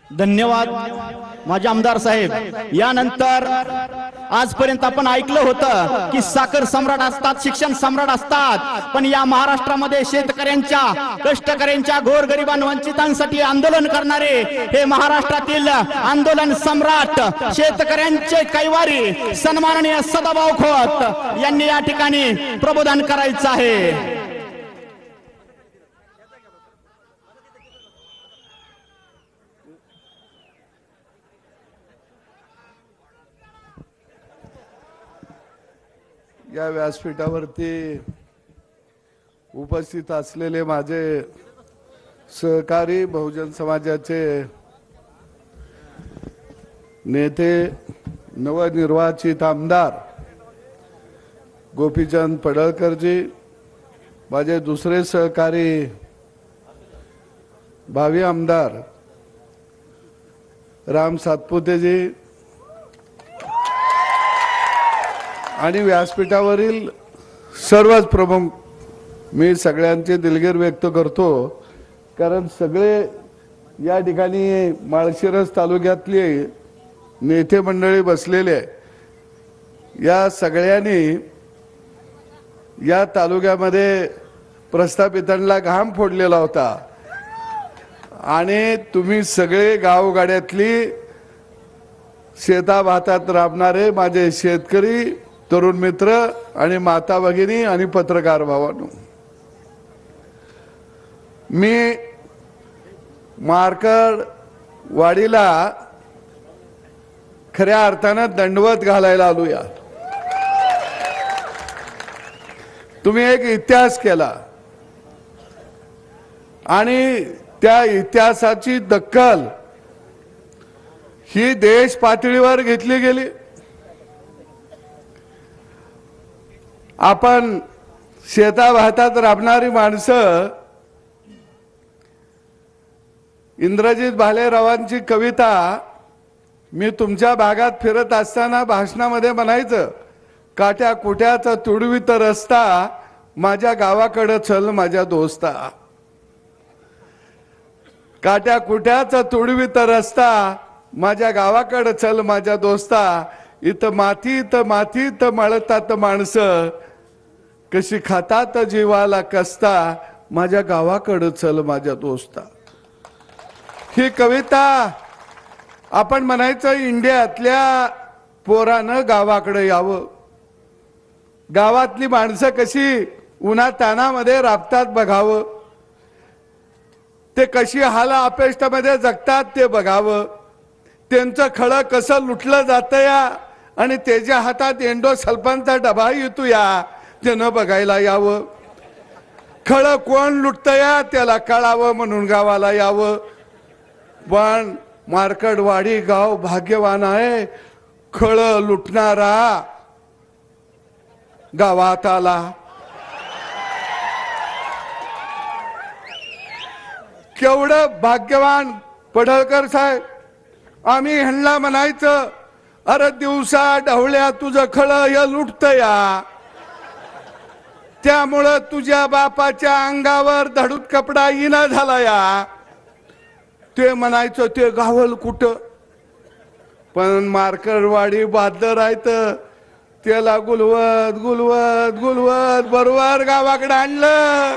धन्यवाद माझे आमदार साहेब। यानंतर आजपर्यंत आपण ऐकलं होतं की साखर सम्राट असतात, शिक्षण सम्राट असतात, पण या महाराष्ट्रामध्ये शेतकऱ्यांच्या, कष्टकऱ्यांच्या, गोरगरिबां वंचितांसाठी आंदोलन करणारे हे महाराष्ट्रातील आंदोलन सम्राट शेतकऱ्यांचे कैवारी सन्माननीय सदाभाऊ खोत यांनी या ठिकाणी प्रबोधन करायचं आहे। या व्यासपीठावरती उपस्थित असलेले माझे सहकारी बहुजन समाजाचे नेते, नवनिर्वाचित आमदार गोपीचंद पडळकरजी, माझे दुसरे सहकारी भावी आमदार राम सातपुतेजी आणि व्यासपीठावरील सर्वच प्रमुख, मी सगळ्यांचे दिलगिरी व्यक्त करतो, कारण सगळे या ठिकाणी माळशिरस तालुक्यातले नेते मंडळी बसलेले आहे। या सगळ्यांनी या तालुक्यामध्ये प्रस्थापितांना घाम फोडलेला होता आणि तुम्ही सगळे गावगाड्यातली शेताभातात राबणारे माझे शेतकरी, तरुण मित्र आणि माता भगिनी आणि पत्रकार भावांनो, मी मार्कड वाडीला खऱ्या अर्थानं दंडवत घालायला आलो। या तुम्ही एक इतिहास केला आणि त्या इतिहासाची दखल ही देश पातळीवर घेतली गेली। आपण शेताभातात राबणारी माणसं, इंद्रजित भालेरावांची कविता मी तुमच्या भागात फिरत असताना भाषणामध्ये म्हणायचं, काट्या कुट्याचा तुडवीत रस्ता, माझ्या गावाकडे चल माझ्या दोस्ता। काट्या कुट्याचा तुडवीत रस्ता, माझ्या गावाकडे चल माझ्या दोस्ता। इथं मातीत मळतात माणसं, कशी खातात जीवाला कसता, माझ्या गावाकडे चल माझ्या दोस्ता। ही कविता आपण म्हणायचं इंडियातल्या पोरानं गावाकडे यावं, गावातली माणसं कशी उन्हा तानामध्ये राबतात बघावं, ते कशी हाला अपेष्टामध्ये जगतात ते बघावं, त्यांचं खळं कसं लुटलं जातं या आणि त्याच्या हातात एंडो सल्फानचा डबा येतो या, ते न बघायला यावं। खळं कोण लुटतं या त्याला कळावं म्हणून गावाला यावं। पण मार्कडवाडी गाव भाग्यवान आहे, खळं लुटणारा गावात आला। केवढं भाग्यवान पडळकर साहेब। आम्ही ह्यांना म्हणायचं, अरे दिवसा ढवळ्या तुझं खळं हे लुटतं या, त्यामुळं तुझ्या बापाच्या अंगावर धडूत कपडा येणा झाला या। ते म्हणायचं ते गावल कुठं, पण मार्कडवाडी बादर आहेत, त्याला गुलवत गुलवत गुलवत बरोबर गावाकडे आणलं।